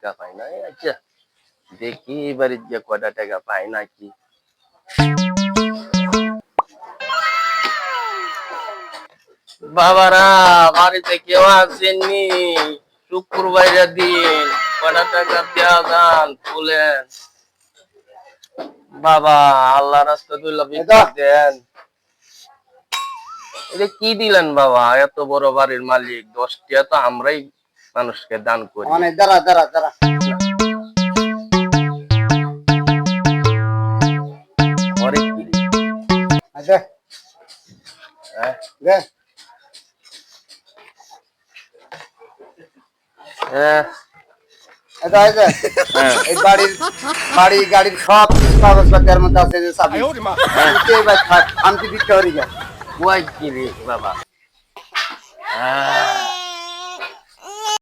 টেকা পাই না। আচ্ছা দেখি এবারে যে কয়টা টাকা পাই নাকি। বাবারা বাড়িতে কেউ আসেননি? শুক্রবারের দিন কয়টা টাকা দেওয়া যান বলেন। বাবা আল্লাহ রাস্তা দুইলা ভিক্ষা দেন। এটা কি দিলেন বাবা? এত বড় বাড়ির মালিক, 10 টাকা তো আমরাই মানুষকে দান করি। দাঁড়া দাঁড়া দাঁড়া পরে কি রে? আচ্ছা হ্যাঁ? দে হ্যাঁ, এটা আছে হ্যাঁ। এই গাড়ির সব কিছু কাগজপত্র এর মধ্যে আছে যে চাবি তুই এবার থাক আমি কি বিক্রি করি যা কয় কি রে বাবা? হ্যাঁ